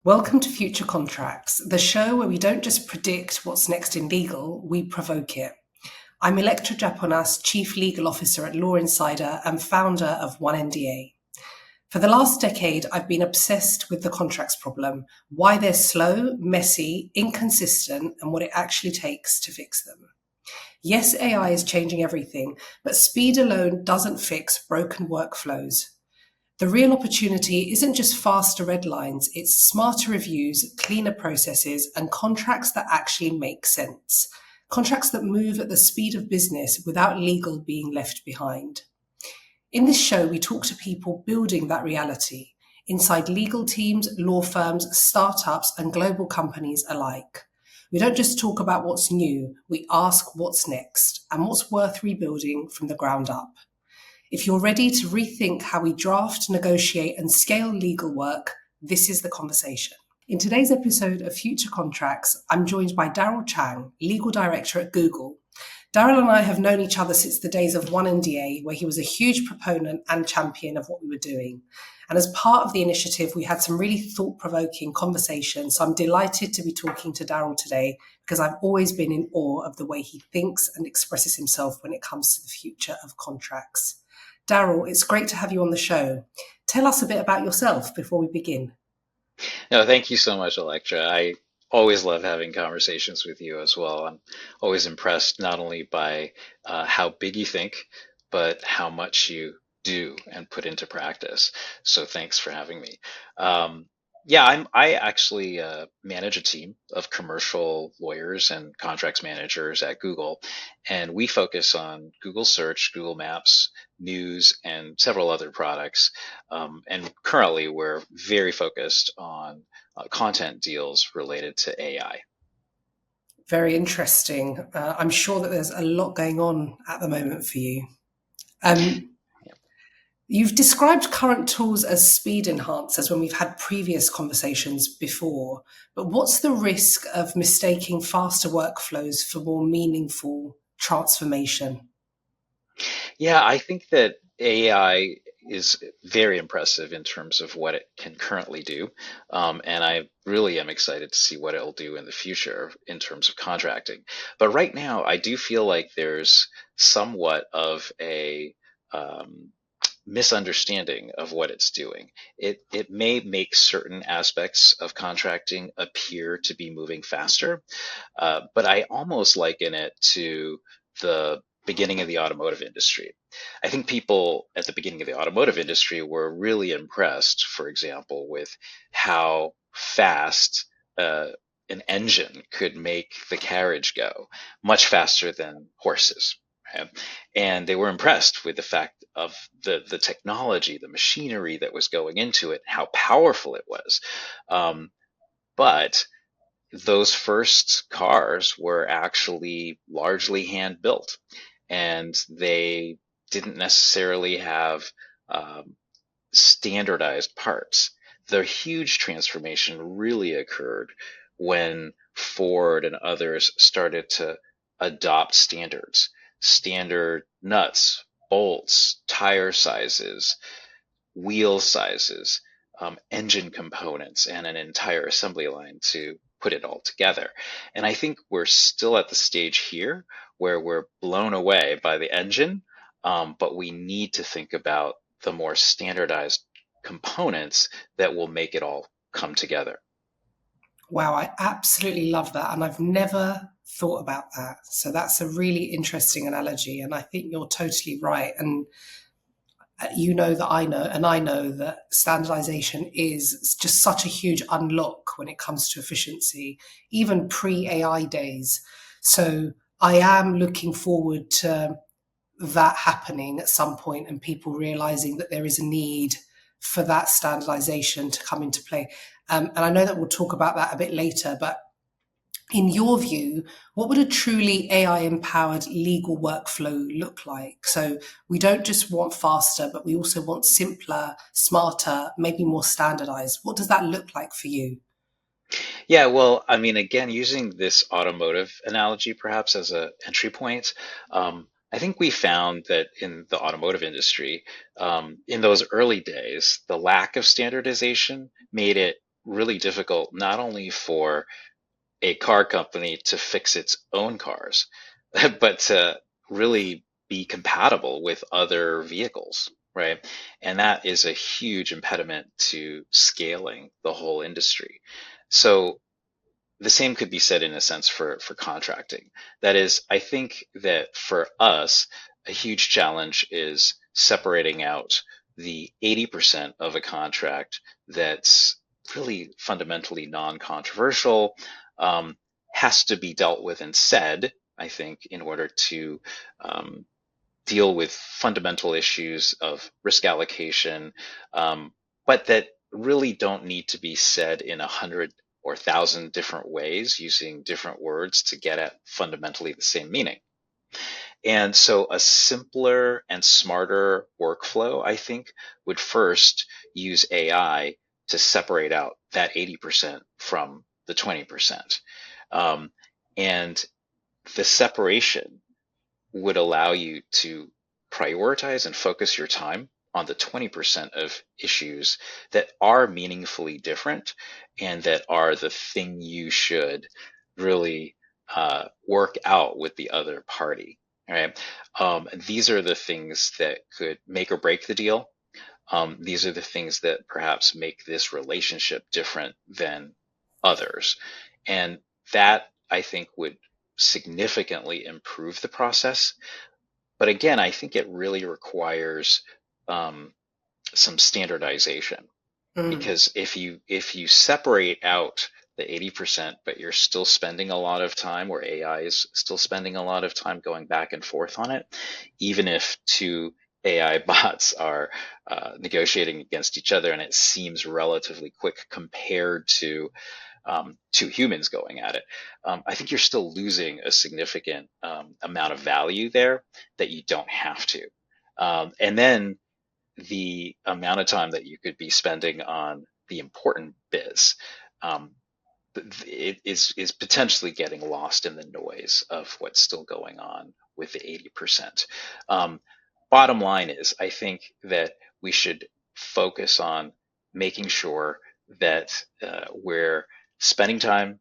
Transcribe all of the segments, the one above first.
Welcome to Future Contracts, the show where we don't just predict what's next in legal, we provoke it. I'm Electra Japonas, Chief Legal Officer at Law Insider and founder of 1NDA. For the last decade, I've been obsessed with the contracts problem, why they're slow, messy, inconsistent, and what it actually takes to fix them. Yes, AI is changing everything, but speed alone doesn't fix broken workflows. The real opportunity isn't just faster red lines, it's smarter reviews, cleaner processes, and contracts that actually make sense. Contracts that move at the speed of business without legal being left behind. In this show, we talk to people building that reality inside legal teams, law firms, startups, and global companies alike. We don't just talk about what's new, we ask what's next and what's worth rebuilding from the ground up. If you're ready to rethink how we draft, negotiate, and scale legal work, this is the conversation. In today's episode of Future Contracts, I'm joined by Darryl Chiang, Legal Director at Google. Darryl and I have known each other since the days of 1NDA, where he was a huge proponent and champion of what we were doing. And as part of the initiative, we had some really thought-provoking conversations. So I'm delighted to be talking to Darryl today because I've always been in awe of the way he thinks and expresses himself when it comes to the future of contracts. Darryl, it's great to have you on the show. Tell us a bit about yourself before we begin. No, thank you so much, Electra. I always love having conversations with you as well. I'm always impressed not only by how big you think, but how much you do and put into practice. So thanks for having me. I actually manage a team of commercial lawyers and contracts managers at Google, and we focus on Google Search, Google Maps, News, and several other products. And currently, we're very focused on content deals related to AI. Very interesting. I'm sure that there's a lot going on at the moment for you. You've described current tools as speed enhancers when we've had previous conversations before, but what's the risk of mistaking faster workflows for more meaningful transformation? Yeah, I think that AI is very impressive in terms of what it can currently do. And I really am excited to see what it'll do in the future in terms of contracting. But right now, I do feel like there's somewhat of a misunderstanding of what it's doing. It may make certain aspects of contracting appear to be moving faster, but I almost liken it to the beginning of the automotive industry. I think people at the beginning of the automotive industry were really impressed, for example, with how fast an engine could make the carriage go, much faster than horses. Right? And they were impressed with the fact of the technology, the machinery that was going into it, how powerful it was. But those first cars were actually largely hand built, and they didn't necessarily have standardized parts. The huge transformation really occurred when Ford and others started to adopt standard nuts, bolts, tire sizes, wheel sizes, engine components, and an entire assembly line to put it all together. And I think we're still at the stage here where we're blown away by the engine, but we need to think about the more standardized components that will make it all come together. Wow, I absolutely love that. And I've never thought about that. So that's a really interesting analogy. And I think you're totally right. And you know that I know, and I know that standardization is just such a huge unlock when it comes to efficiency, even pre-AI days. So I am looking forward to that happening at some point and people realizing that there is a need for that standardization to come into play. And I know that we'll talk about that a bit later, but in your view, what would a truly AI-empowered legal workflow look like? So we don't just want faster, but we also want simpler, smarter, maybe more standardized. What does that look like for you? Yeah, well, I mean, again, using this automotive analogy perhaps as an entry point, I think we found that in the automotive industry, in those early days, the lack of standardization made it really difficult not only for a car company to fix its own cars, but to really be compatible with other vehicles, right? And that is a huge impediment to scaling the whole industry. So the same could be said in a sense for contracting. That is, I think that for us, a huge challenge is separating out the 80% of a contract that's really fundamentally non-controversial, um, has to be dealt with and said, I think, in order to um, deal with fundamental issues of risk allocation, but that really don't need to be said in 100 or 1,000 different ways using different words to get at fundamentally the same meaning. And so a simpler and smarter workflow, I think, would first use AI to separate out that 80% from the 20%. Um, and the separation would allow you to prioritize and focus your time on the 20% of issues that are meaningfully different and that are the thing you should really work out with the other party. Right? These are the things that could make or break the deal. These are the things that perhaps make this relationship different than others. And that I think would significantly improve the process. But again, I think it really requires um, some standardization, Mm. because if you separate out the 80%, but you're still spending a lot of time, or AI is still spending a lot of time going back and forth on it, even if two AI bots are negotiating against each other and it seems relatively quick compared to two humans going at it, I think you're still losing a significant amount of value there that you don't have to. And then the amount of time that you could be spending on the important biz, um, it is potentially getting lost in the noise of what's still going on with the 80%. Um, Bottom line is, I think that we should focus on making sure that we're spending time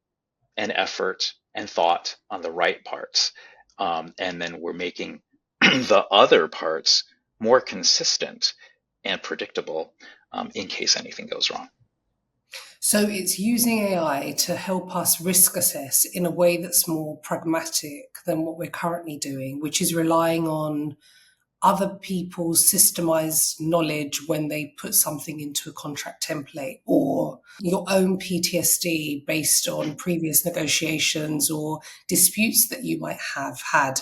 and effort and thought on the right parts. And then we're making the other parts more consistent and predictable in case anything goes wrong. So it's using AI to help us risk assess in a way that's more pragmatic than what we're currently doing, which is relying on other people's systemized knowledge when they put something into a contract template, or your own PTSD based on previous negotiations or disputes that you might have had.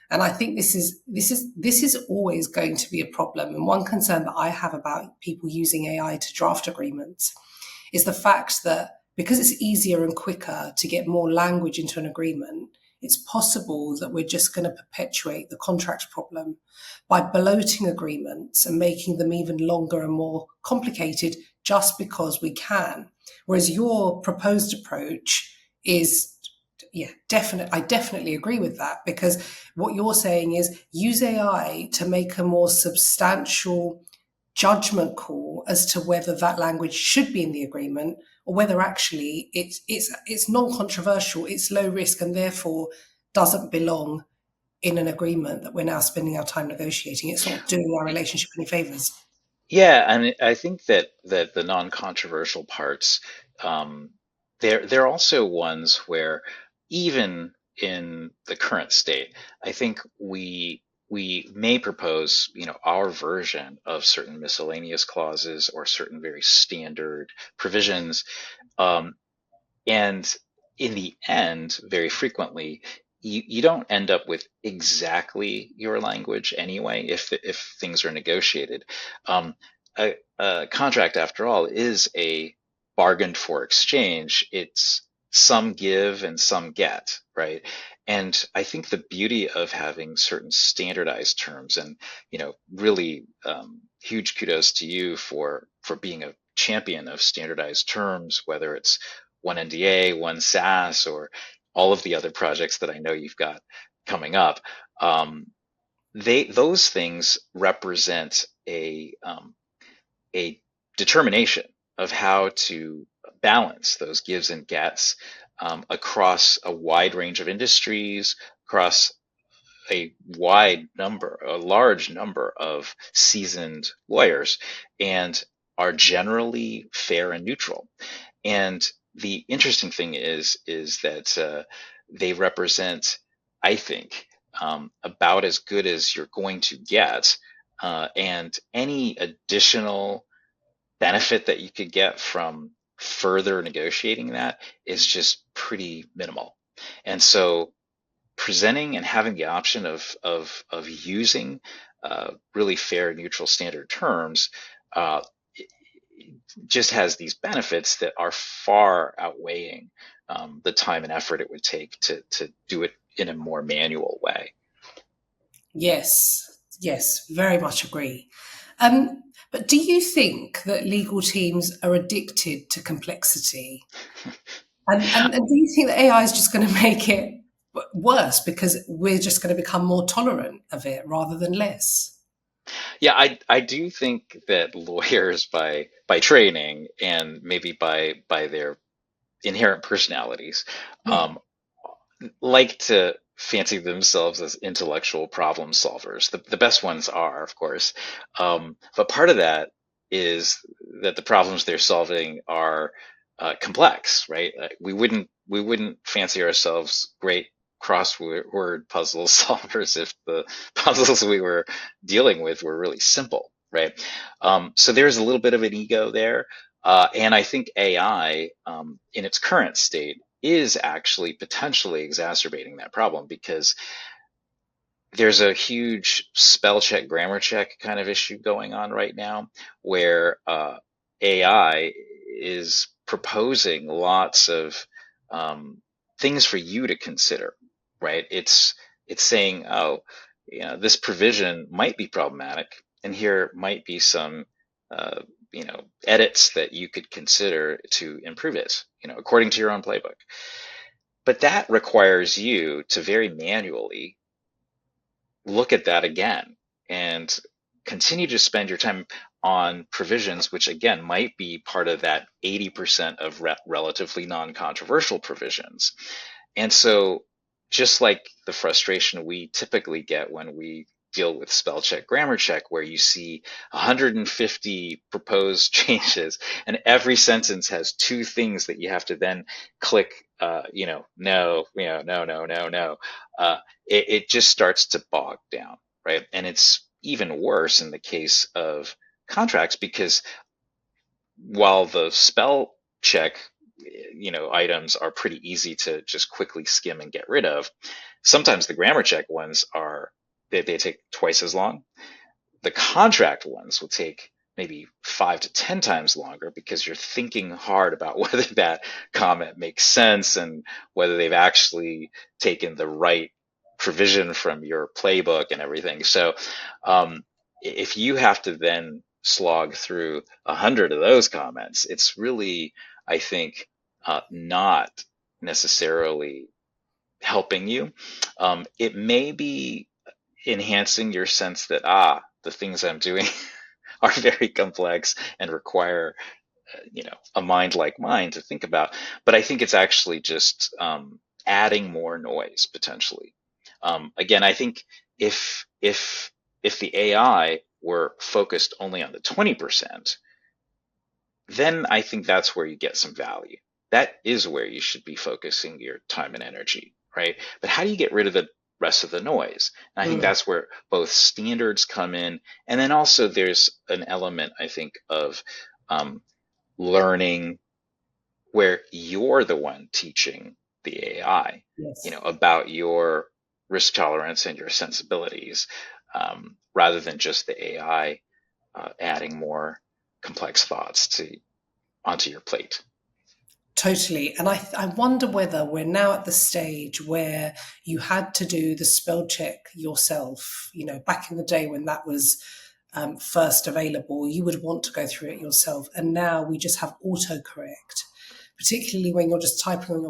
And I think this is always going to be a problem. And one concern that I have about people using AI to draft agreements is the fact that because it's easier and quicker to get more language into an agreement, it's possible that we're just going to perpetuate the contract problem by bloating agreements and making them even longer and more complicated just because we can. Whereas your proposed approach is, yeah, definitely, I definitely agree with that, because what you're saying is use AI to make a more substantial judgment call as to whether that language should be in the agreement, or whether actually it's non-controversial, it's low risk, and therefore doesn't belong in an agreement that we're now spending our time negotiating. It's not doing our relationship any favors. Yeah, and I think that the non-controversial parts, um, they're also ones where even in the current state, I think we may propose, our version of certain miscellaneous clauses or certain very standard provisions, um, and in the end, very frequently, you don't end up with exactly your language anyway if things are negotiated. A contract, after all, is a bargain for exchange. It's some give and some get, right? And I think the beauty of having certain standardized terms, and really huge kudos to you for being a champion of standardized terms, whether it's one NDA, one SaaS, or all of the other projects that I know you've got coming up. Those things represent a determination of how to balance those gives and gets across a wide range of industries, across a large number of seasoned lawyers, and are generally fair and neutral. And the interesting thing is that they represent, I think, about as good as you're going to get, and any additional benefit that you could get from further negotiating that is just pretty minimal. And so presenting and having the option of using really fair, neutral, standard terms uh, just has these benefits that are far outweighing the time and effort it would take to do it in a more manual way. Yes, yes, very much agree. But do you think that legal teams are addicted to complexity? And do you think that AI is just going to make it worse because we're just going to become more tolerant of it rather than less? Yeah, I do think that lawyers by training and maybe by their inherent personalities Yeah. um, like to fancy themselves as intellectual problem solvers. The best ones are, of course. But part of that is that the problems they're solving are complex, right? We wouldn't fancy ourselves great crossword puzzle solvers if the puzzles we were dealing with were really simple, right? So there's a little bit of an ego there. And I think AI, in its current state, is actually potentially exacerbating that problem because there's a huge spell check, grammar check kind of issue going on right now where AI is proposing lots of things for you to consider, right? It's saying, oh, this provision might be problematic, and here might be some, uh, edits that you could consider to improve it, according to your own playbook. But that requires you to very manually look at that again and continue to spend your time on provisions, which again might be part of that 80% of relatively non controversial provisions. And so, just like the frustration we typically get when we deal with spell check, grammar check, where you see 150 proposed changes and every sentence has two things that you have to then click, no, no, no, no, no. It just starts to bog down, right? And it's even worse in the case of contracts because while the spell check items are pretty easy to just quickly skim and get rid of, sometimes the grammar check ones are they take twice as long. The contract ones will take maybe 5 to 10 times longer because you're thinking hard about whether that comment makes sense and whether they've actually taken the right provision from your playbook and everything. So if you have to then slog through 100 of those comments, it's really, I think, not necessarily helping you. It may be enhancing your sense that the things I'm doing are very complex and require a mind like mine to think about. But I think it's actually just adding more noise potentially. Again, I think if the AI were focused only on the 20%, then I think that's where you get some value. That is where you should be focusing your time and energy, right? But how do you get rid of the rest of the noise? And I think Mm. that's where both standards come in, and then also there's an element, I think, of um, learning where you're the one teaching the AI, Yes. about your risk tolerance and your sensibilities, rather than just the AI adding more complex thoughts to onto your plate. Totally. And I wonder whether we're now at the stage where you had to do the spell check yourself. You know, back in the day when that was first available, you would want to go through it yourself. And now we just have autocorrect. particularly when you're just typing on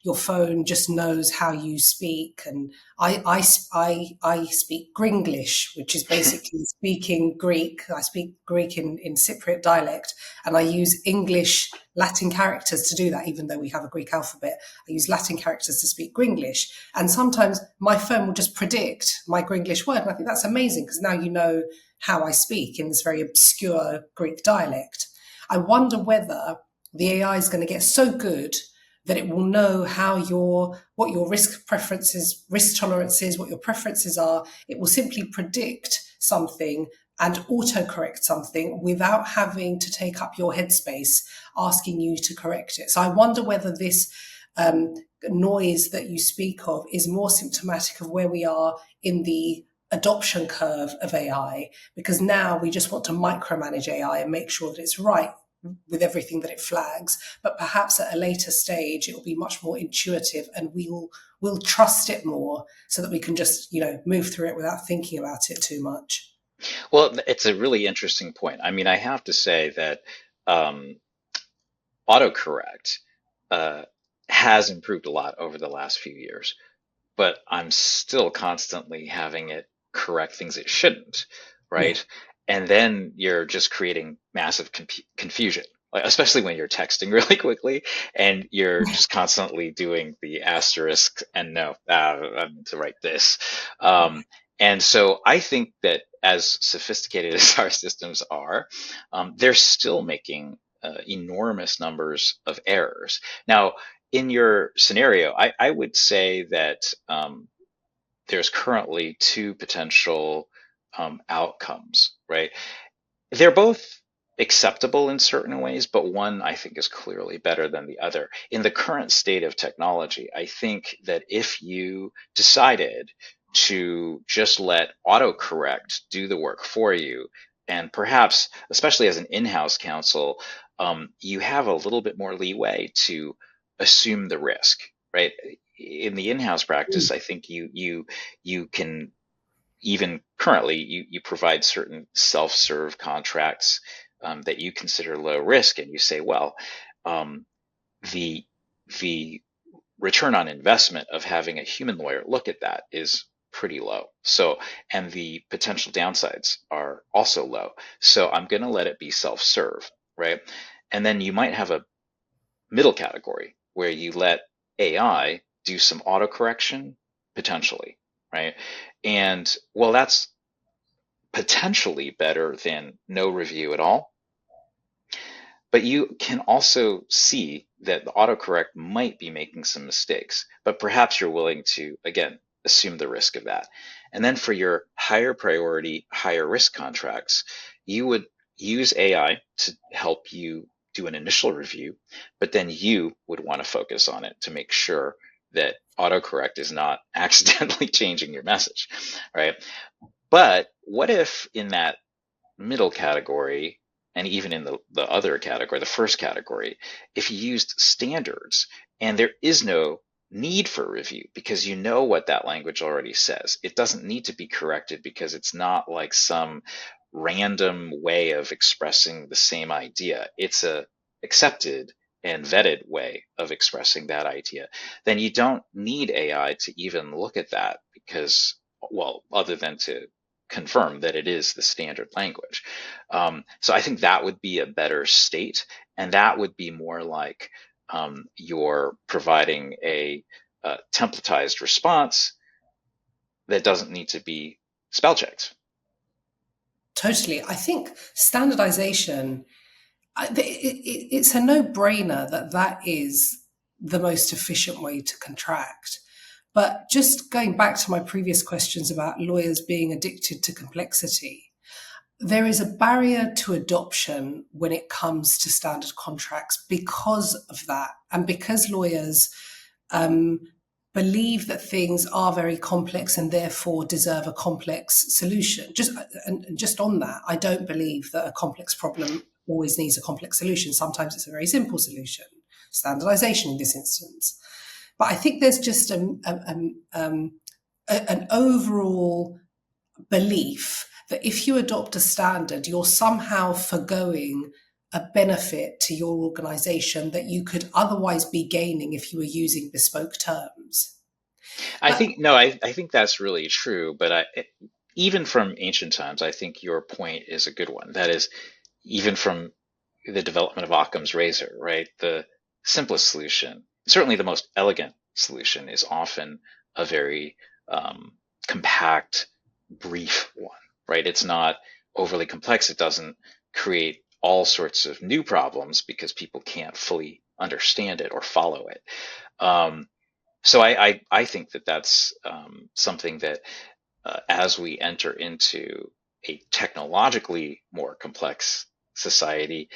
your phone just knows how you speak. And I speak Gringlish, which is basically speaking Greek. I speak Greek in Cypriot dialect, and I use English Latin characters to do that, even though we have a Greek alphabet. I use Latin characters to speak Gringlish. And sometimes my phone will just predict my Gringlish word. And I think that's amazing, because now you know how I speak in this very obscure Greek dialect. I wonder whether the AI is going to get so good that it will know what your risk preferences, risk tolerances, what your preferences are. It will simply predict something and autocorrect something without having to take up your headspace asking you to correct it. So I wonder whether this noise that you speak of is more symptomatic of where we are in the adoption curve of AI, because now we just want to micromanage AI and make sure that it's right with everything that it flags. But perhaps at a later stage, it will be much more intuitive, and we'll trust it more, so that we can just move through it without thinking about it too much. Well, it's a really interesting point. I mean, I have to say that um, autocorrect uh, has improved a lot over the last few years, but I'm still constantly having it correct things it shouldn't, Yeah. right? And then you're just creating massive confusion, like, especially when you're texting really quickly and you're just constantly doing the asterisk and no, I meant to write this. And so I think that as sophisticated as our systems are, they're still making enormous numbers of errors. Now, in your scenario, I would say that there's currently two potential outcomes, right? They're both acceptable in certain ways, but one I think is clearly better than the other. In the current state of technology, I think that if you decided to just let autocorrect do the work for you, and perhaps, especially as an in-house counsel, you have a little bit more leeway to assume the risk, right? In the in-house practice, I think you can even currently you provide certain self-serve contracts that you consider low risk, and you say, well, um, the the return on investment of having a human lawyer look at that is pretty low. So, and the potential downsides are also low. So I'm going to let it be self-serve, right? And then you might have a middle category where you let AI do some autocorrection potentially, right? And well, that's potentially better than no review at all. But you can also see that the autocorrect might be making some mistakes, but perhaps you're willing to, again, assume the risk of that. And then for your higher priority, higher risk contracts, you would use AI to help you do an initial review, but then you would want to focus on it to make sure that autocorrect is not accidentally changing your message, right? But what if in that middle category, and even in the other category, the first category, if you used standards and there is no need for review because you know what that language already says, it doesn't need to be corrected because it's not like some random way of expressing the same idea. It's a accepted and vetted way of expressing that idea. Then you don't need AI to even look at that because, well, other than to confirm that it is the standard language. So I think that would be a better state, and that would be more like you're providing a templatized response that doesn't need to be spell checked. Totally. I think standardization, it's a no-brainer that that is the most efficient way to contract. But just going back to my previous questions about lawyers being addicted to complexity, there is a barrier to adoption when it comes to standard contracts because of that, and because lawyers um, believe that things are very complex and therefore deserve a complex solution. Just on that, I don't believe that a complex problem always needs a complex solution. Sometimes it's a very simple solution, standardization in this instance. But I think there's just an overall belief that if you adopt a standard, you're somehow forgoing a benefit to your organization that you could otherwise be gaining if you were using bespoke terms. I But think no, I think that's really true. But even from ancient times, I think your point is a good one. That is, even from the development of Occam's razor, right? The simplest solution, certainly the most elegant solution, is often a very um, compact, brief one, right? It's not overly complex. It doesn't create all sorts of new problems because people can't fully understand it or follow it. Um, so I think that that's something that as we enter into a technologically more complex society,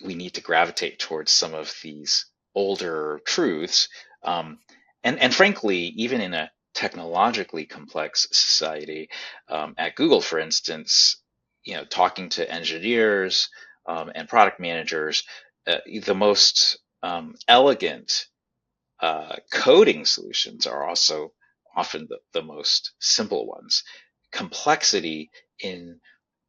we need to gravitate towards some of these older truths. Um, and frankly, even in a technologically complex society, at Google, for instance, talking to engineers and product managers, the most elegant coding solutions are also often the most simple ones. Complexity in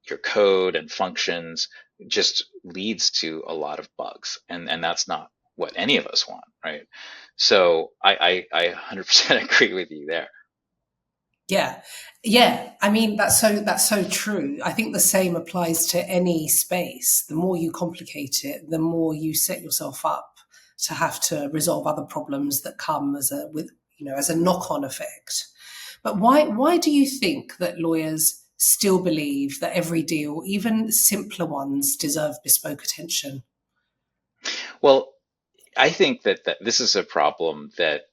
your code and functions just leads to a lot of bugs, and that's not what any of us want, right? So I 100% agree with you there. yeah, yeah. I mean, that's so true. I think the same applies to any space. The more you complicate it, the more you set yourself up to have to resolve other problems that come as a with as a knock-on effect. But why do you think that lawyers still believe that every deal, even simpler ones, deserve bespoke attention? Well, I think that this is a problem that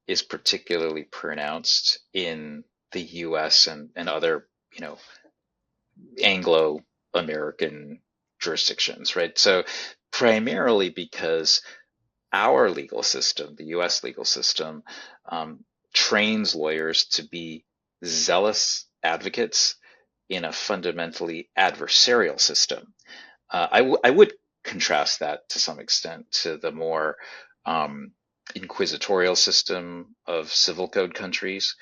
is particularly pronounced in the US and other, Anglo-American jurisdictions, right? So primarily because our legal system, the US legal system, um, trains lawyers to be zealous advocates in a fundamentally adversarial system. I would contrast that to some extent to the more um, inquisitorial system of civil code countries.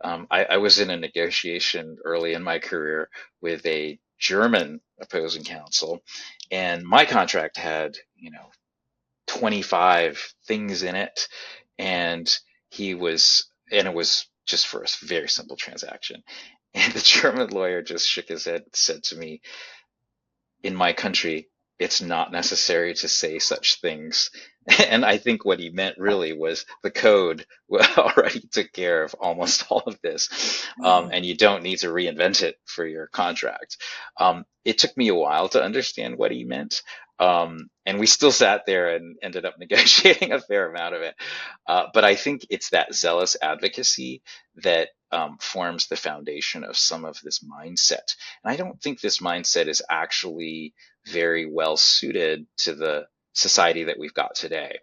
I was in a negotiation early in my career with a German opposing counsel, and my contract had, 25 things in it, and and it was just for a very simple transaction. And the German lawyer just shook his head and said to me, in my country, it's not necessary to say such things. And I think what he meant really was the code already took care of almost all of this. And you don't need to reinvent it for your contract. It took me a while to understand what he meant. And we still sat there and ended up negotiating a fair amount of it. But I think it's that zealous advocacy that forms the foundation of some of this mindset. And I don't think this mindset is actually very well suited to the society that we've got today.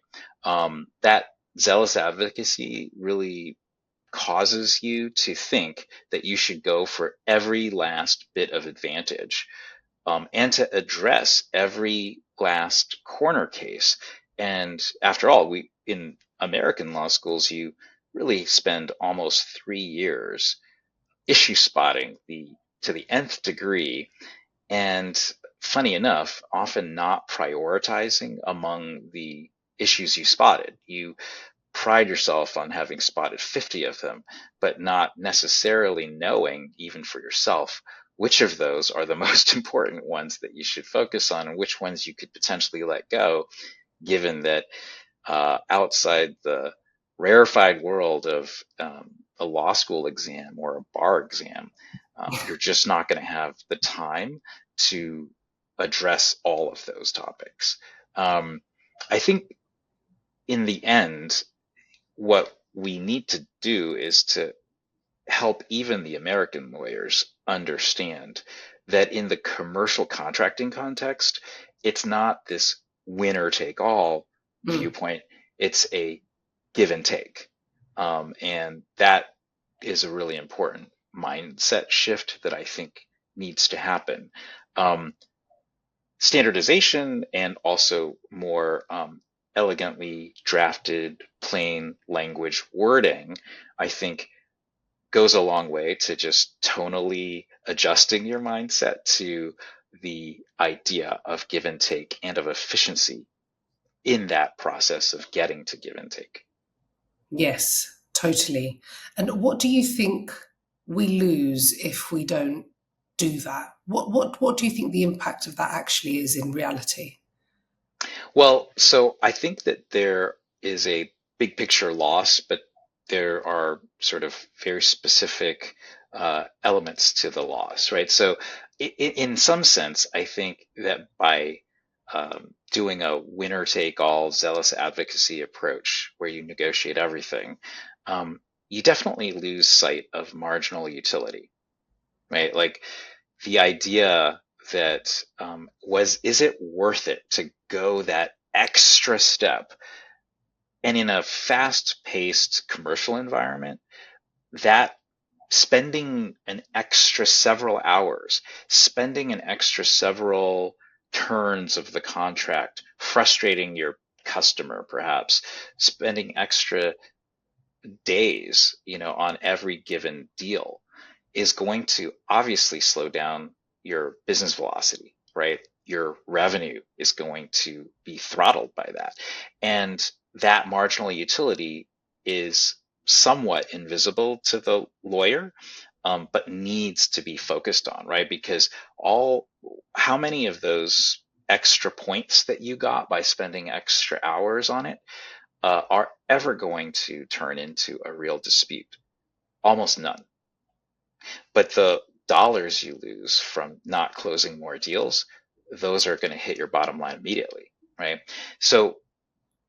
That zealous advocacy really causes you to think that you should go for every last bit of advantage, and to address every last corner case. And after all, we in American law schools, you really spend almost 3 years issue spotting the to the nth degree, and funny enough, often not prioritizing among the issues you spotted. You pride yourself on having spotted 50 of them, but not necessarily knowing, even for yourself, which of those are the most important ones that you should focus on and which ones you could potentially let go, given that outside the rarefied world of a law school exam or a bar exam, you're just not going to have the time to address all of those topics. I think in the end, what we need to do is to help even the American lawyers understand that in the commercial contracting context, it's not this winner take all Mm. viewpoint, it's a give and take. And that is a really important mindset shift that I think needs to happen. Um, Standardization and also more elegantly drafted plain language wording, I think, goes a long way to just tonally adjusting your mindset to the idea of give and take and of efficiency in that process of getting to give and take. Yes, totally. And what do you think we lose if we don't do that? What do you think the impact of that actually is in reality? Well, so I think that there is a big picture loss, but there are sort of very specific elements to the loss, right? So, in some sense, I think that by doing a winner take all zealous advocacy approach where you negotiate everything, um, you definitely lose sight of marginal utility, right? Like the idea that is it worth it to go that extra step? And in a fast paced commercial environment, that spending an extra several hours, spending an extra several turns of the contract, frustrating your customer, perhaps spending extra days, on every given deal is going to obviously slow down your business velocity, right? Your revenue is going to be throttled by that. And that marginal utility is somewhat invisible to the lawyer, but needs to be focused on, right? Because how many of those extra points that you got by spending extra hours on it are ever going to turn into a real dispute? Almost none. But the dollars you lose from not closing more deals, those are going to hit your bottom line immediately, right? So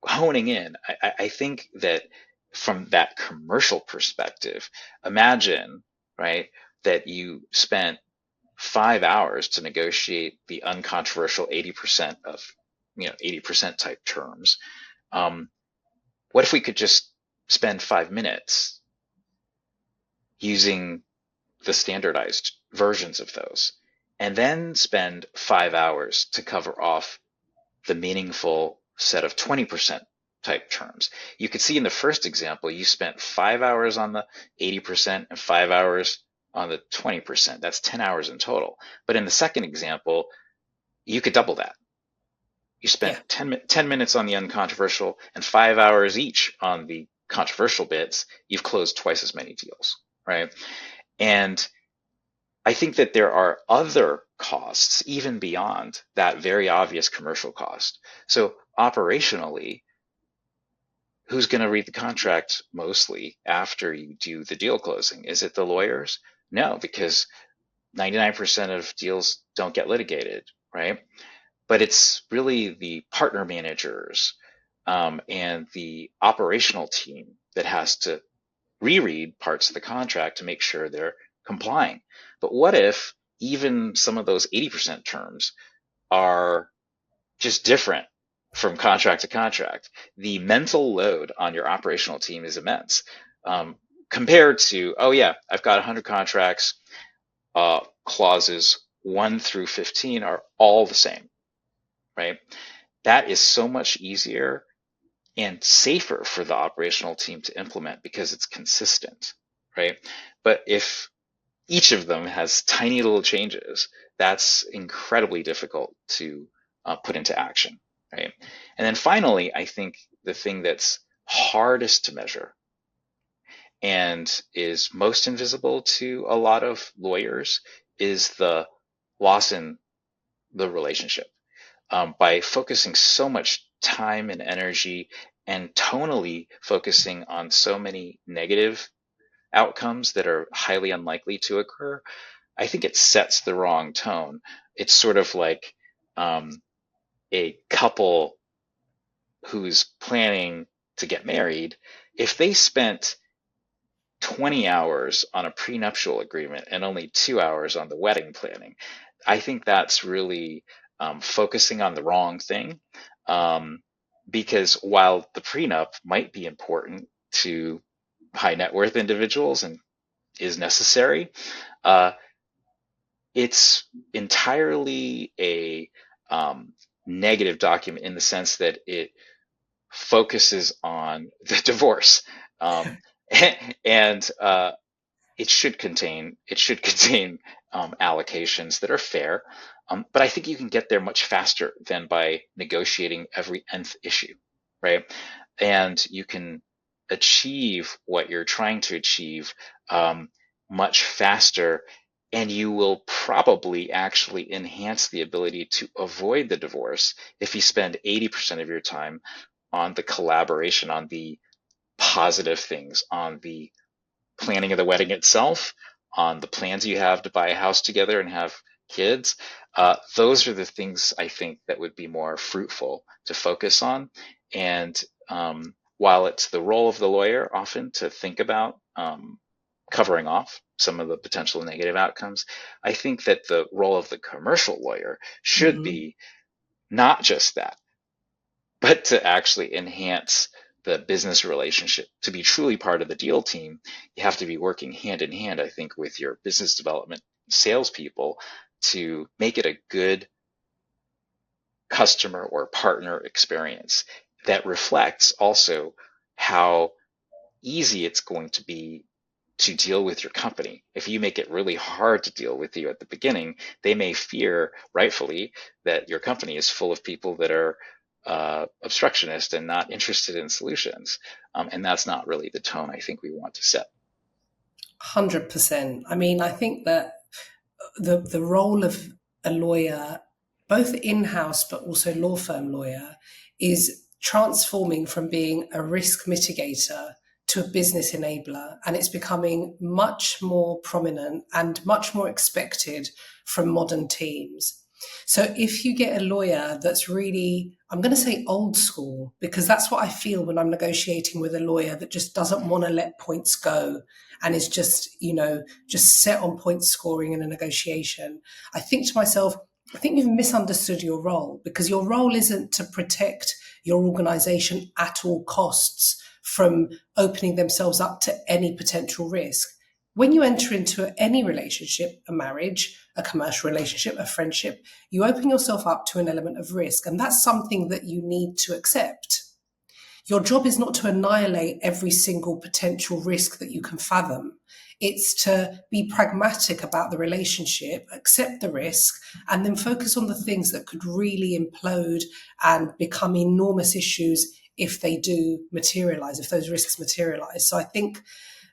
honing in, I think that from that commercial perspective, imagine, right, that you spent 5 hours to negotiate the uncontroversial 80% of, 80% type terms. Um, what if we could just spend 5 minutes using the standardized versions of those, and then spend 5 hours to cover off the meaningful set of 20% type terms? You could see in the first example, you spent 5 hours on the 80% and 5 hours on the 20%. That's 10 hours in total. But in the second example, you could double that. You spent Yeah. 10 minutes on the uncontroversial and 5 hours each on the controversial bits. You've closed twice as many deals, right? And I think that there are other costs even beyond that very obvious commercial cost. So operationally, who's going to read the contract mostly after you do the deal closing? Is it the lawyers? No, because 99% of deals don't get litigated, right? But it's really the partner managers and the operational team that has to reread parts of the contract to make sure they're complying. But what if even some of those 80% terms are just different from contract to contract? The mental load on your operational team is immense, compared to, oh yeah, I've got 100 contracts, clauses 1 through 15 are all the same, right? That is so much easier and safer for the operational team to implement because it's consistent, right? But if each of them has tiny little changes, that's incredibly difficult to put into action, right? And then finally, I think the thing that's hardest to measure and is most invisible to a lot of lawyers is the loss in the relationship. By focusing so much time and energy and tonally focusing on so many negative outcomes that are highly unlikely to occur, I think it sets the wrong tone. It's sort of like a couple who's planning to get married. If they spent 20 hours on a prenuptial agreement and only 2 hours on the wedding planning, I think that's really focusing on the wrong thing. Um, because while the prenup might be important to high net worth individuals and is necessary, uh, it's entirely a negative document in the sense that it focuses on the divorce. Um, and it should contain allocations that are fair, but I think you can get there much faster than by negotiating every nth issue, right? And you can achieve what you're trying to achieve um, much faster, and you will probably actually enhance the ability to avoid the divorce if you spend 80% of your time on the collaboration, on the positive things, on the planning of the wedding itself, on the plans you have to buy a house together and have kids. Those are the things I think that would be more fruitful to focus on. And while it's the role of the lawyer often to think about covering off some of the potential negative outcomes, I think that the role of the commercial lawyer should Mhm. be not just that, but to actually enhance the business relationship. To be truly part of the deal team, you have to be working hand in hand, I think, with your business development salespeople to make it a good customer or partner experience that reflects also how easy it's going to be to deal with your company. If you make it really hard to deal with you at the beginning, they may fear, rightfully, that your company is full of people that are obstructionist and not interested in solutions. And that's not really the tone I think we want to set. 100%. I mean, I think that the role of a lawyer, both in-house but also law firm lawyer, is transforming from being a risk mitigator to a business enabler, and it's becoming much more prominent and much more expected from modern teams. So if you get a lawyer that's really, I'm going to say old school, because that's what I feel when I'm negotiating with a lawyer that just doesn't want to let points go and is just, just set on point scoring in a negotiation. I think to myself, I think you've misunderstood your role, because your role isn't to protect your organization at all costs from opening themselves up to any potential risk. When you enter into any relationship, a marriage, a commercial relationship, a friendship, you open yourself up to an element of risk. And that's something that you need to accept. Your job is not to annihilate every single potential risk that you can fathom. It's to be pragmatic about the relationship, accept the risk, and then focus on the things that could really implode and become enormous issues if they do materialize, if those risks materialize. So I think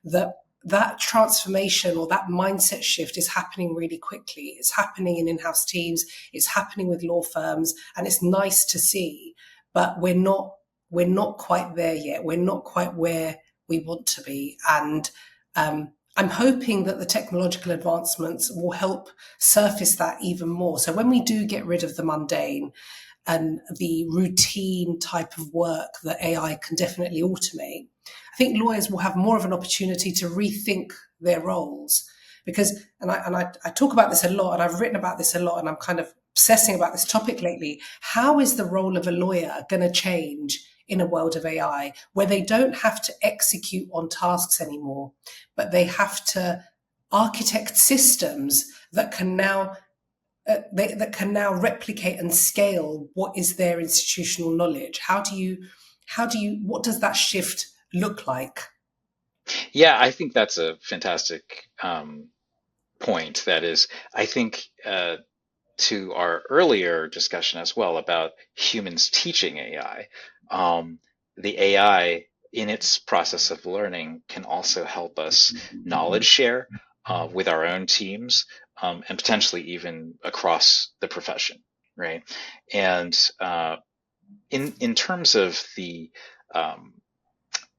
that that transformation or that mindset shift is happening really quickly. It's happening in in-house teams, it's happening with law firms, and it's nice to see, but we're not quite there yet. We're not quite where we want to be. And I'm hoping that the technological advancements will help surface that even more. So when we do get rid of the mundane and the routine type of work that AI can definitely automate, I think lawyers will have more of an opportunity to rethink their roles. Because, and I talk about this a lot, and I've written about this a lot, and I'm kind of obsessing about this topic lately. How is the role of a lawyer going to change in a world of AI where they don't have to execute on tasks anymore, but they have to architect systems that can now replicate and scale what is their institutional knowledge? What does that shift look like? Yeah, I think that's a fantastic point. That is, I think to our earlier discussion as well about humans teaching AI, um, the AI in its process of learning can also help us knowledge share with our own teams, and potentially even across the profession, right? And in terms of um,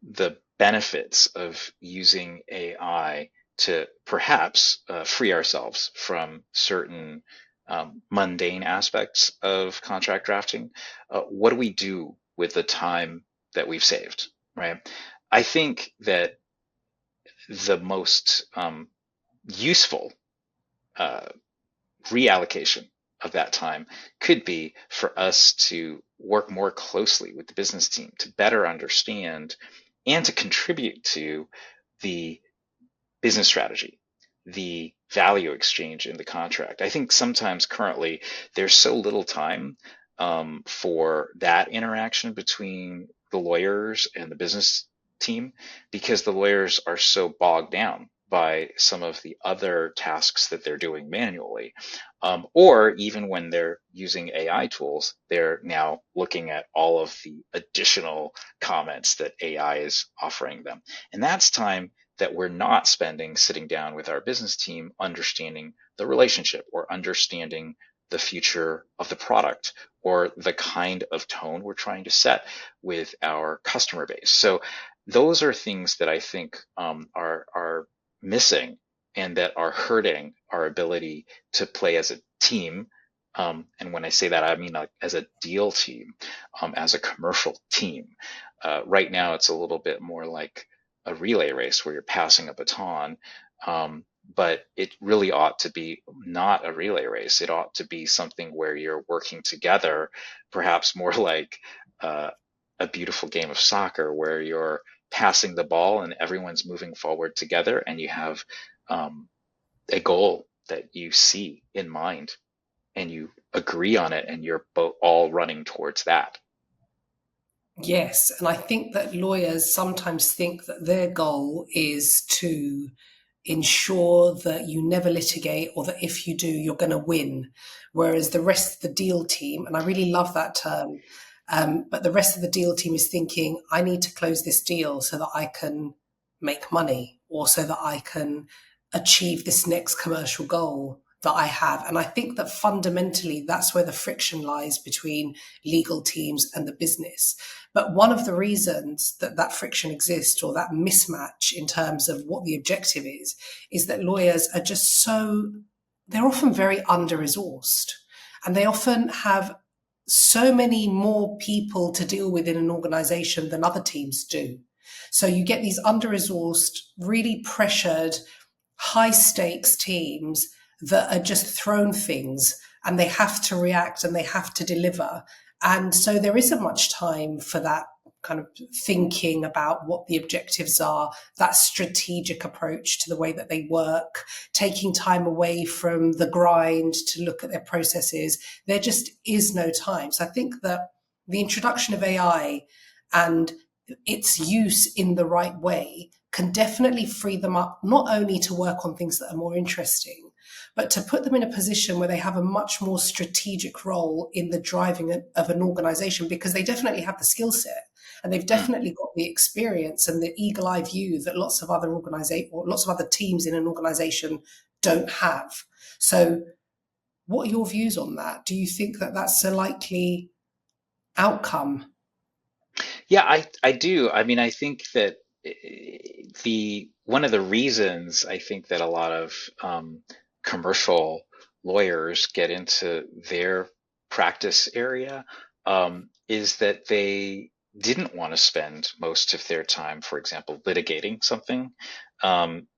the benefits of using AI to perhaps free ourselves from certain mundane aspects of contract drafting, what do we do with the time that we've saved, right? I think that the most useful uh, reallocation of that time could be for us to work more closely with the business team to better understand and to contribute to the business strategy, the value exchange in the contract. I think sometimes currently there's so little time for that interaction between the lawyers and the business team because the lawyers are so bogged down by some of the other tasks that they're doing manually. Or even when they're using AI tools, they're now looking at all of the additional comments that AI is offering them. And that's time that we're not spending sitting down with our business team, understanding the relationship or understanding the future of the product or the kind of tone we're trying to set with our customer base. So those are things that I think are missing and that are hurting our ability to play as a team. And when I say that, I mean like as a deal team, as a commercial team. Right now, it's a little bit more like a relay race where you're passing a baton. But it really ought to be not a relay race. It ought to be something where you're working together, perhaps more like a beautiful game of soccer where you're passing the ball and everyone's moving forward together and you have um, a goal that you see in mind and you agree on it and you're both all running towards that. Yes, and I think that lawyers sometimes think that their goal is to ensure that you never litigate or that if you do, you're going to win. Whereas the rest of the deal team, and I really love that term, but the rest of the deal team is thinking, I need to close this deal so that I can make money or so that I can achieve this next commercial goal that I have. And I think that fundamentally that's where the friction lies between legal teams and the business. But one of the reasons that that friction exists or that mismatch in terms of what the objective is that lawyers are just so, they're often very under resourced and they often have so many more people to deal with in an organization than other teams do. So you get these under resourced, really pressured, high stakes teams that are just thrown things and they have to react and they have to deliver. And so there isn't much time for that kind of thinking about what the objectives are, that strategic approach to the way that they work, taking time away from the grind to look at their processes. There just is no time. So I think that the introduction of AI and its use in the right way can definitely free them up, not only to work on things that are more interesting, but to put them in a position where they have a much more strategic role in the driving of an organization because they definitely have the skill set and they've Mm. definitely got the experience and the eagle eye view that lots of other organizations or lots of other teams in an organization don't have. So, what are your views on that? Do you think that that's a likely outcome? Yeah, I do. I mean, I think that the one of the reasons I think that a lot of commercial lawyers get into their practice area is that they didn't want to spend most of their time, for example, litigating something.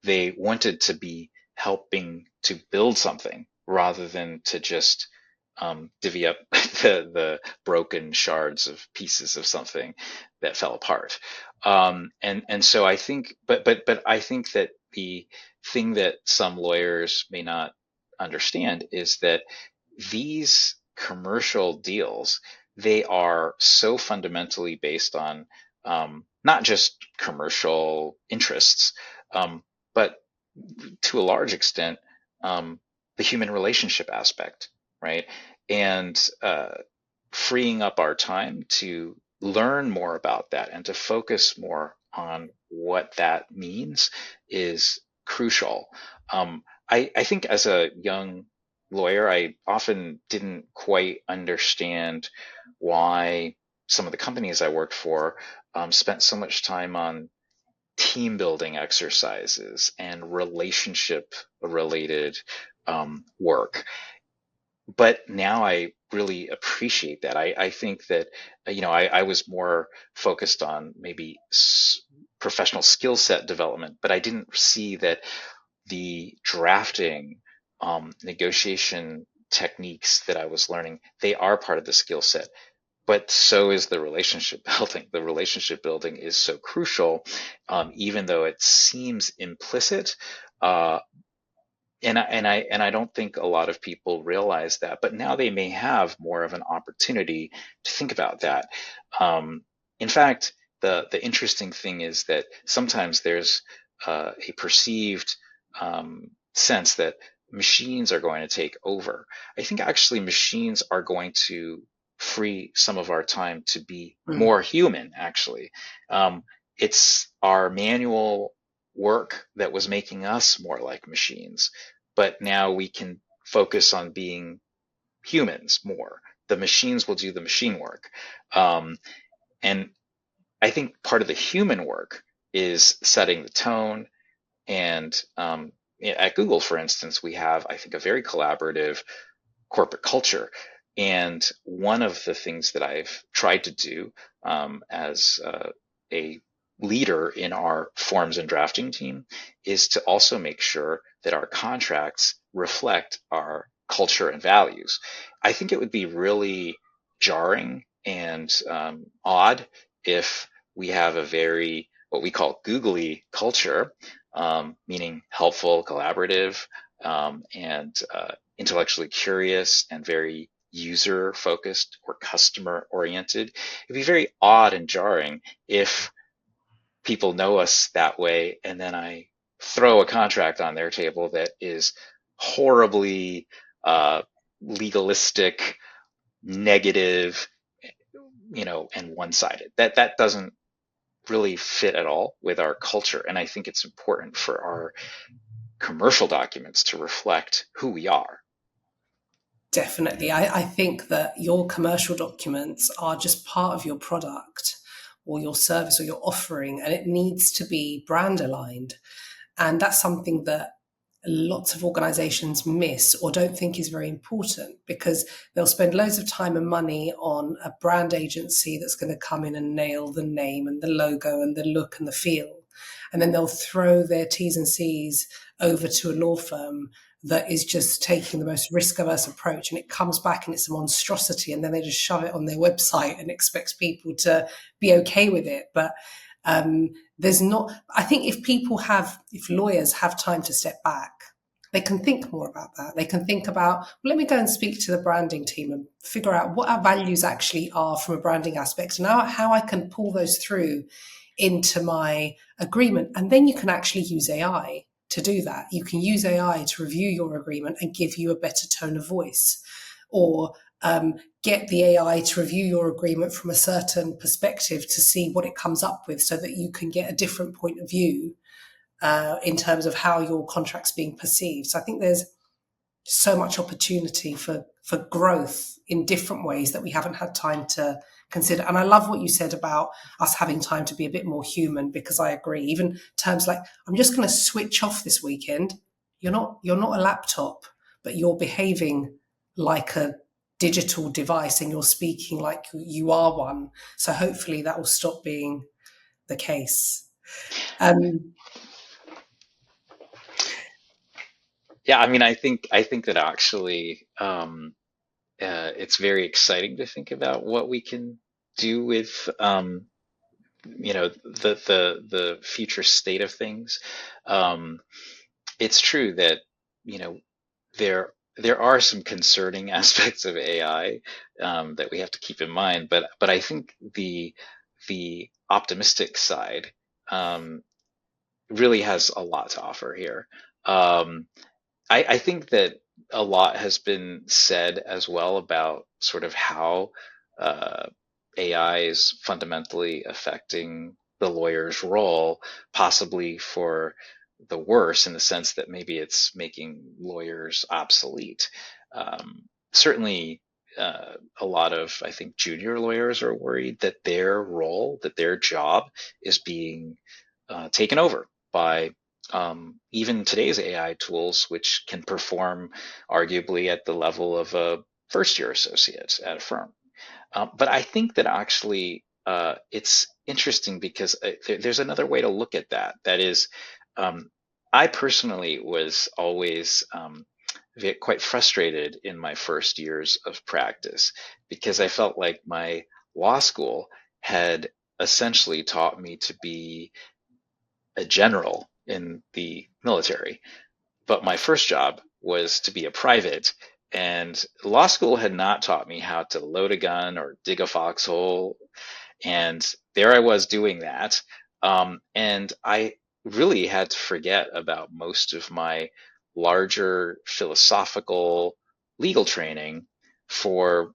They wanted to be helping to build something rather than to just divvy up the broken shards of pieces of something that fell apart. And so I think, but I think that the thing that some lawyers may not understand is that these commercial deals, they are so fundamentally based on not just commercial interests, but to a large extent, um, the human relationship aspect, right? And freeing up our time to learn more about that and to focus more on what that means is crucial. I think as a young lawyer, I often didn't quite understand why some of the companies I worked for spent so much time on team building exercises and relationship related work. But now I really appreciate that. I think that, I was more focused on maybe professional skill set development, but I didn't see that the drafting, negotiation techniques that I was learning, they are part of the skill set, but so is the relationship building. The relationship building is so crucial, even though it seems implicit. Uh, and I don't think a lot of people realize that, but now they may have more of an opportunity to think about that. In fact, the interesting thing is that sometimes there's a perceived sense that machines are going to take over. I think actually machines are going to free some of our time to be Mm. more human, actually. Um, it's our manual work that was making us more like machines, but now we can focus on being humans more. The machines will do the machine work. And I think part of the human work is setting the tone. And at Google, for instance, we have, I think, a very collaborative corporate culture. And one of the things that I've tried to do as a leader in our forms and drafting team is to also make sure that our contracts reflect our culture and values. I think it would be really jarring and odd if we have a very what we call googly culture, meaning helpful, collaborative, and intellectually curious and very user focused or customer oriented. It'd be very odd and jarring if people know us that way and then I throw a contract on their table that is horribly uh, legalistic, negative, and one-sided. That doesn't really fit at all with our culture, and I think it's important for our commercial documents to reflect who we are. Definitely. I think that your commercial documents are just part of your product or your service or your offering, and it needs to be brand aligned. And that's something that lots of organizations miss or don't think is very important because they'll spend loads of time and money on a brand agency that's going to come in and nail the name and the logo and the look and the feel. And then they'll throw their T's and C's over to a law firm that is just taking the most risk averse approach, and it comes back and it's a monstrosity, and then they just shove it on their website and expect people to be okay with it. But there's not, I think if lawyers have time to step back, they can think more about that. They can think about, well, let me go and speak to the branding team and figure out what our values actually are from a branding aspect and how I can pull those through into my agreement. And then you can actually use AI to do that. You can use AI to review your agreement and give you a better tone of voice, or get the AI to review your agreement from a certain perspective to see what it comes up with so that you can get a different point of view in terms of how your contract's being perceived. So I think there's so much opportunity for growth in different ways that we haven't had time to consider. And I love what you said about us having time to be a bit more human, because I agree. Even terms like, I'm just going to switch off this weekend. You're not a laptop, but you're behaving like a digital device and you're speaking like you are one. So hopefully that will stop being the case. Um, Yeah, I mean, I think that actually it's very exciting to think about what we can do with the future state of things. Um, it's true that you know there are some concerning aspects of AI that we have to keep in mind, but I think the optimistic side um, really has a lot to offer here. Um, I think that a lot has been said as well about sort of how uh, AI is fundamentally affecting the lawyer's role, possibly for the worse, in the sense that maybe it's making lawyers obsolete. Certainly, a lot of, I think, junior lawyers are worried that their role, that their job is being taken over by even today's AI tools, which can perform arguably at the level of a first year associate at a firm. But I think that actually it's interesting because there's another way to look at that. That is, um, I personally was always quite frustrated in my first years of practice because I felt like my law school had essentially taught me to be a general in the military, but my first job was to be a private. And law school had not taught me how to load a gun or dig a foxhole. And there I was doing that. And I really had to forget about most of my larger philosophical legal training for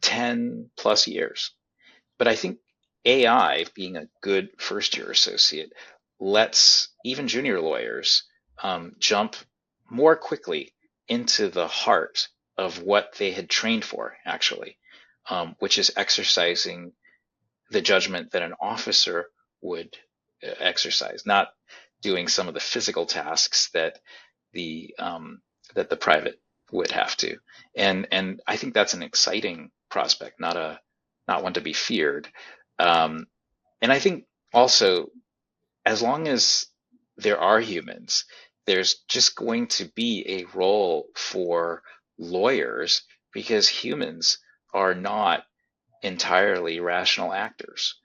10 plus years. But I think AI, being a good first year associate, lets even junior lawyers jump more quickly into the heart of what they had trained for, actually, which is exercising the judgment that an officer would exercise, not doing some of the physical tasks the that the private would have to. And I think that's an exciting prospect, not one to be feared. Um, and I think also, as long as there are humans, there's just going to be a role for lawyers because humans are not entirely rational actors.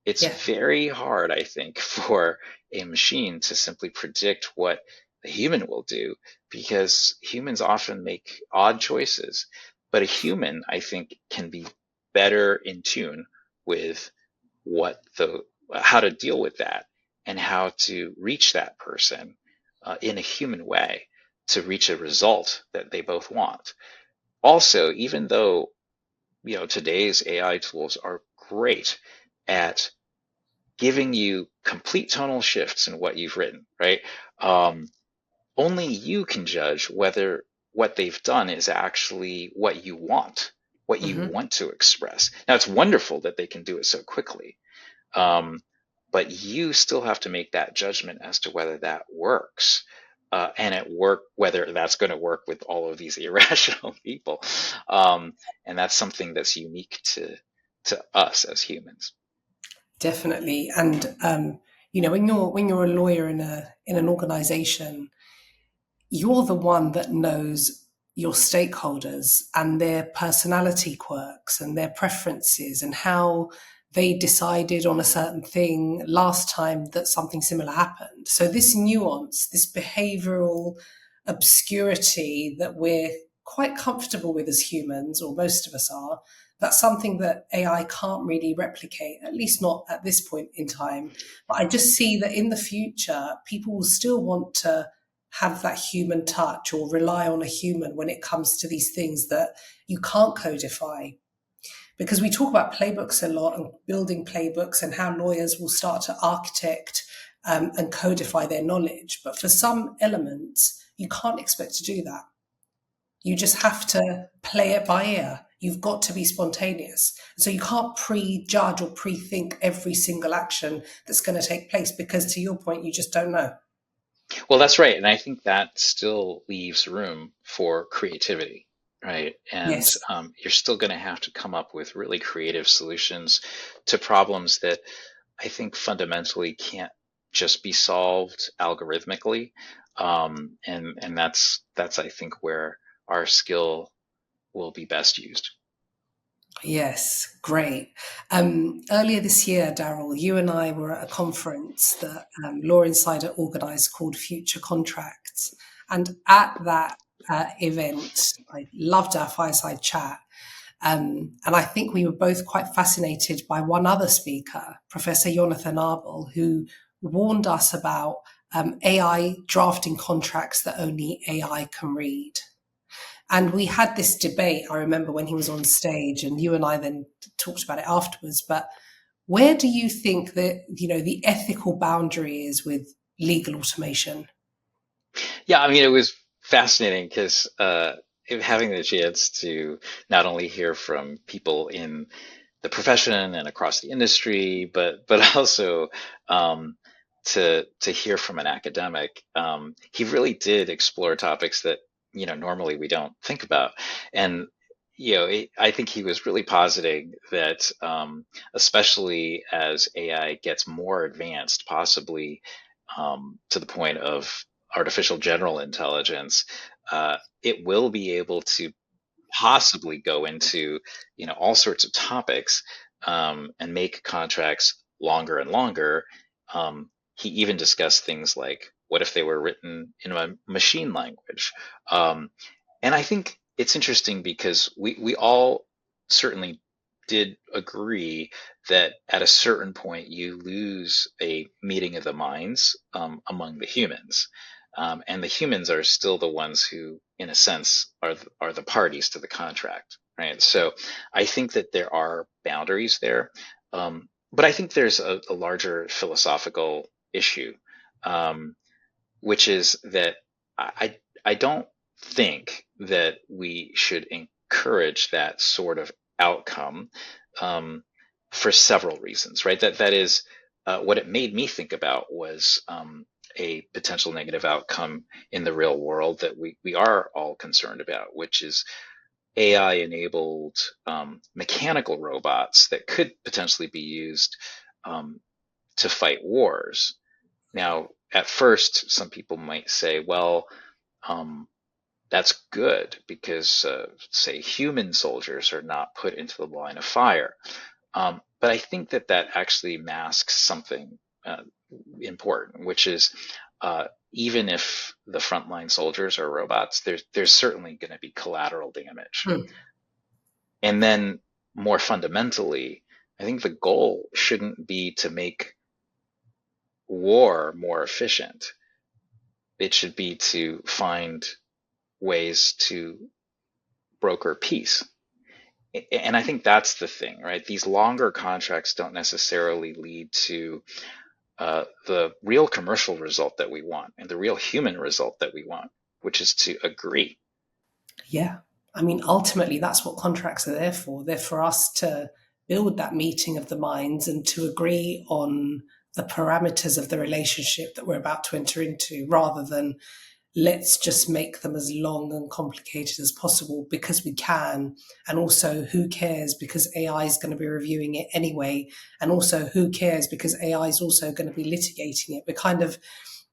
It's Yeah. very hard, I think, for a machine to simply predict what a human will do because humans often make odd choices. But a human, I think, can be better in tune with what the how to deal with that and how to reach that person in a human way to reach a result that they both want. Also, even though today's AI tools are great at giving you complete tonal shifts in what you've written, right? Um, Only you can judge whether what they've done is actually what you Hmm. want to express. Now, it's wonderful that they can do it so quickly, um, but you still have to make that judgment as to whether that works. And whether that's going to work with all of these irrational people. Um, and that's something that's unique to us as humans. Definitely. And when you're a lawyer in an organization, you're the one that knows your stakeholders and their personality quirks and their preferences and how they decided on a certain thing last time that something similar happened. So, this nuance, this behavioral obscurity that we're quite comfortable with as humans, or most of us are, that's something that AI can't really replicate, at least not at this point in time. But I just see that in the future, people will still want to have that human touch or rely on a human when it comes to these things that you can't codify. Because we talk about playbooks a lot and building playbooks and how lawyers will start to architect and codify their knowledge. But for some elements, you can't expect to do that. You just have to play it by ear. You've got to be spontaneous. So you can't prejudge or pre-think every single action that's going to take place because, to your point, you just don't know. Well, that's right. And I think that still leaves room for creativity, right? And Yes. you're still going to have to come up with really creative solutions to problems that I think fundamentally can't just be solved algorithmically. And that's I think where our skill will be best used. Yes, great. Earlier this year, Darryl, you and I were at a conference that Law Insider organised called Future Contracts. And at that event, I loved our fireside chat. And I think we were both quite fascinated by one other speaker, Professor Jonathan Arbel, who warned us about AI drafting contracts that only AI can read. And we had this debate, I remember when he was on stage, and you and I then talked about it afterwards. But where do you think that, the ethical boundary is with legal automation? Yeah, I mean, it was fascinating because having the chance to not only hear from people in the profession and across the industry, but also to hear from an academic, he really did explore topics that normally we don't think about, and I think he was really positing that, especially as AI gets more advanced, possibly to the point of artificial general intelligence, it will be able to possibly go into all sorts of topics and make contracts longer and longer. He even discussed things like what if they were written in a machine language, um, and I think it's interesting because we all certainly did agree that at a certain point you lose a meeting of the minds among the humans. And the humans are still the ones who, in a sense, are the parties to the contract, right? So I think that there are boundaries there, but I think there's a larger philosophical issue, um, which is that I don't think that we should encourage that sort of outcome um, for several reasons, right? That is what it made me think about was a potential negative outcome in the real world that we are all concerned about, which is AI enabled mechanical robots that could potentially be used um, to fight wars. Now, at first, some people might say, well, um, that's good because, say, human soldiers are not put into the line of fire. But I think that that actually masks something important, which is even if the frontline soldiers are robots, there's certainly going to be collateral damage. Hmm. And then more fundamentally, I think the goal shouldn't be to make war more efficient. It should be to find ways to broker peace. And I think that's the thing, right? These longer contracts don't necessarily lead to the real commercial result that we want and the real human result that we want, which is to agree. Yeah. I mean, ultimately, that's what contracts are there for. They're for us to build that meeting of the minds and to agree on the parameters of the relationship that we're about to enter into rather than let's just make them as long and complicated as possible because we can. And also, who cares because AI is going to be reviewing it anyway. And also, who cares because AI is also going to be litigating it. We're kind of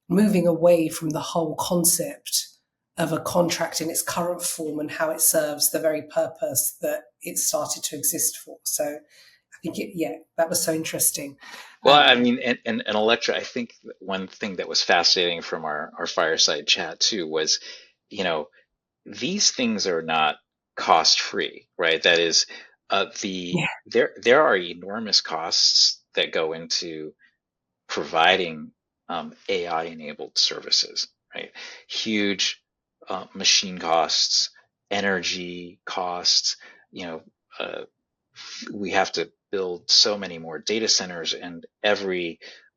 moving away from the whole concept of a contract in its current form and how it serves the very purpose that it started to exist for. So I think yeah, that was so interesting. Well, I mean, and Electra, I think one thing that was fascinating from our fireside chat too was, you know, these things are not cost free, right? That is, Yeah, there are enormous costs that go into providing AI enabled services, right? Huge machine costs, energy costs, you know, uh, we have to build so many more data centers, and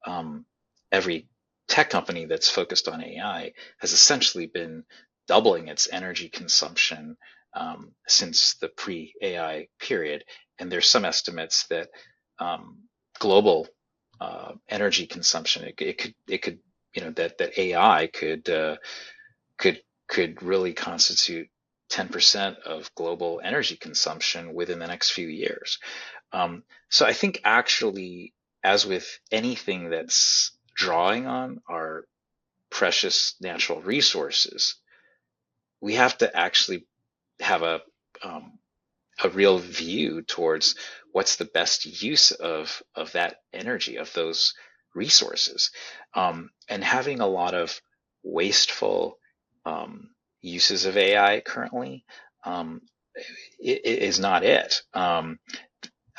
um, every tech company that's focused on AI has essentially been doubling its energy consumption since the pre-AI period. And there's some estimates that um, global energy consumption it could that AI could could really constitute 10% of global energy consumption within the next few years. So I think actually, as with anything that's drawing on our precious natural resources, we have to actually have um, a real view towards what's the best use of that energy, of those resources, and having a lot of wasteful uses of AI currently um, is not it.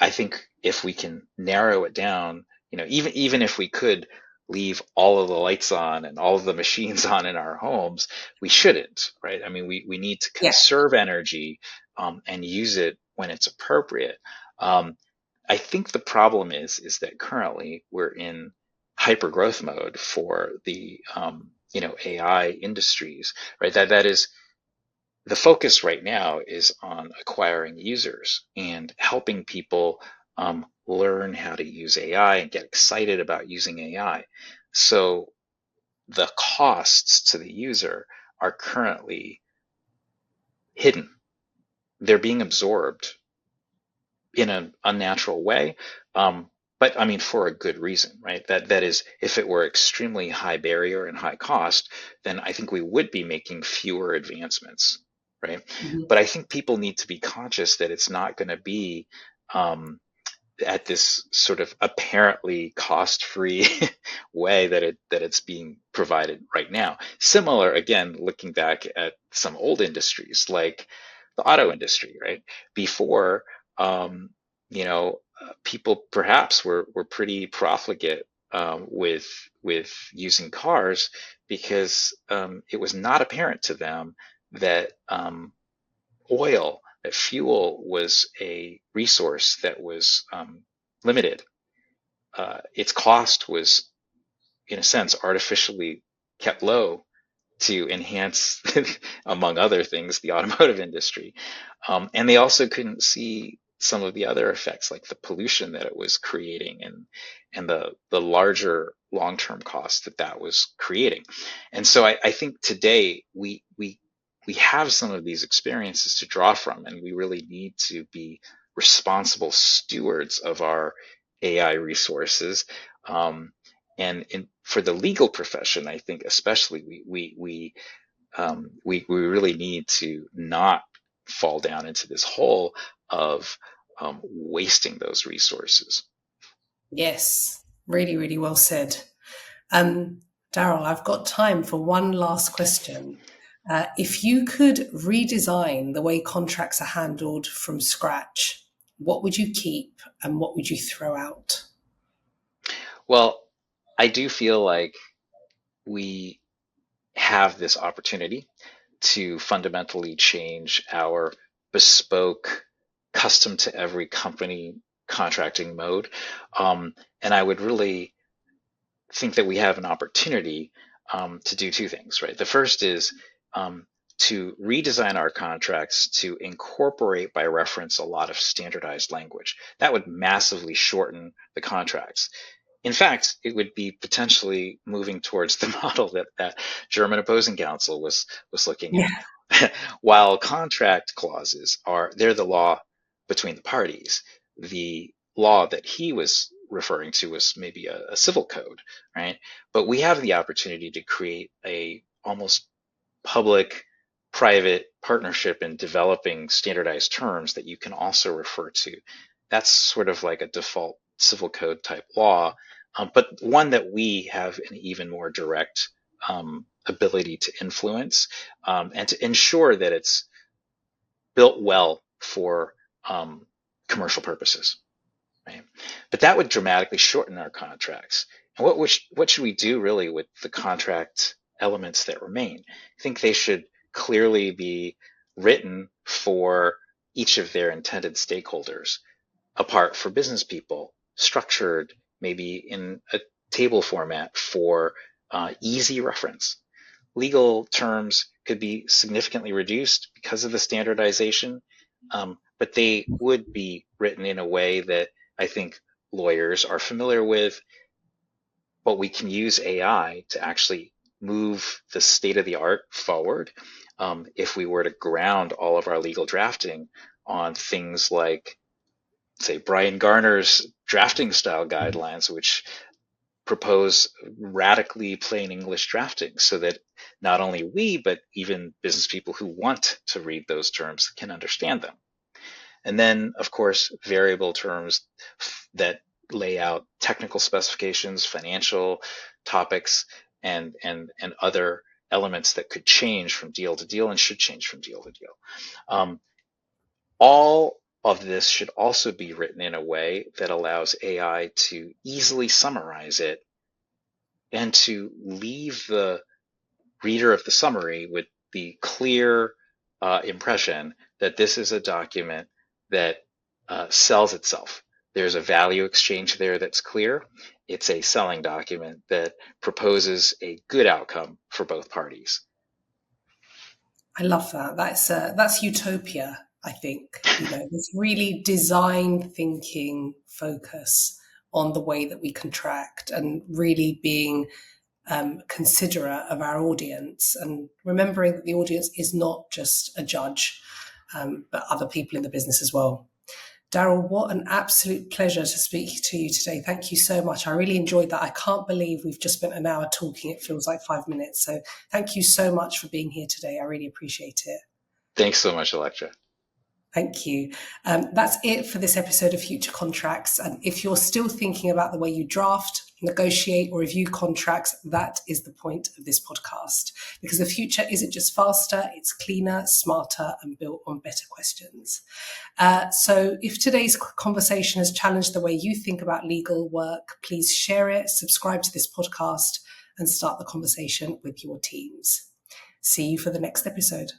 I think if we can narrow it down, even if we could leave all of the lights on and all of the machines on in our homes, we shouldn't, right? I mean, we need to yeah, conserve energy and use it when it's appropriate. Um, I think the problem is that currently we're in hyper growth mode for the AI industries, right? That is the focus right now is on acquiring users and helping people learn how to use AI and get excited about using AI. So the costs to the user are currently hidden. They're being absorbed in an unnatural way. But I mean, for a good reason, right? That is, if it were extremely high barrier and high cost, then I think we would be making fewer advancements, right? mhm, But I think people need to be conscious that it's not going to be um, at this sort of apparently cost-free way that it's being provided right now. Similar, again, looking back at some old industries like the auto industry, right? Before, um, people perhaps were pretty profligate with using cars because it was not apparent to them that that fuel was a resource that was limited. Its cost was, in a sense, artificially kept low to enhance, among other things, the automotive industry. And they also couldn't see some of the other effects, like the pollution that it was creating and the larger long-term costs that that was creating. And so I think today we have some of these experiences to draw from, and we really need to be responsible stewards of our AI resources. For the legal profession, I think especially we really need to not fall down into this hole of wasting those resources. Yes, really, really well said. Um, Darryl, I've got time for one last question. If you could redesign the way contracts are handled from scratch, what would you keep and what would you throw out? Well, I do feel like we have this opportunity to fundamentally change our bespoke, custom to every company contracting mode. And I would really think that we have an opportunity to do two things, right? The first is to redesign our contracts to incorporate by reference a lot of standardized language. That would massively shorten the contracts. In fact, it would be potentially moving towards the model that German opposing counsel was looking Yeah. at. While contract clauses they're the law between the parties, the law that he was referring to was maybe a civil code, right? But we have the opportunity to create a almost public private partnership in developing standardized terms that you can also refer to. That's sort of like a default civil code type law, but one that we have an even more direct ability to influence and to ensure that it's built well for commercial purposes. Right? But that would dramatically shorten our contracts. And what should we do really with the contract elements that remain? I think they should clearly be written for each of their intended stakeholders, apart for business people, structured maybe in a table format for easy reference. Legal terms could be significantly reduced because of the standardization, but they would be written in a way that I think lawyers are familiar with, but we can use AI to actually move the state of the art forward. If we were to ground all of our legal drafting on things like, say, Brian Garner's drafting style guidelines, which propose radically plain English drafting so that not only we, but even business people who want to read those terms can understand them. And then, of course, variable terms that lay out technical specifications, financial topics, and other elements that could change from deal to deal and should change from deal to deal. All of this should also be written in a way that allows AI to easily summarize it and to leave the reader of the summary with the clear impression that this is a document that sells itself. There's a value exchange there that's clear. It's a selling document that proposes a good outcome for both parties. I love that. That's utopia, I think. This really design thinking focus on the way that we contract and really being considerate of our audience and remembering that the audience is not just a judge, but other people in the business as well. Darryl, what an absolute pleasure to speak to you today. Thank you so much. I really enjoyed that. I can't believe we've just spent an hour talking. It feels like 5 minutes. So thank you so much for being here today. I really appreciate it. Thanks so much, Electra. Thank you. That's it for this episode of Future Contracts. And if you're still thinking about the way you draft, negotiate, or review contracts. That is the point of this podcast, because the future isn't just faster, it's cleaner, smarter, and built on better questions. So if today's conversation has challenged the way you think about legal work, please share it, subscribe to this podcast, and start the conversation with your teams. See you for the next episode.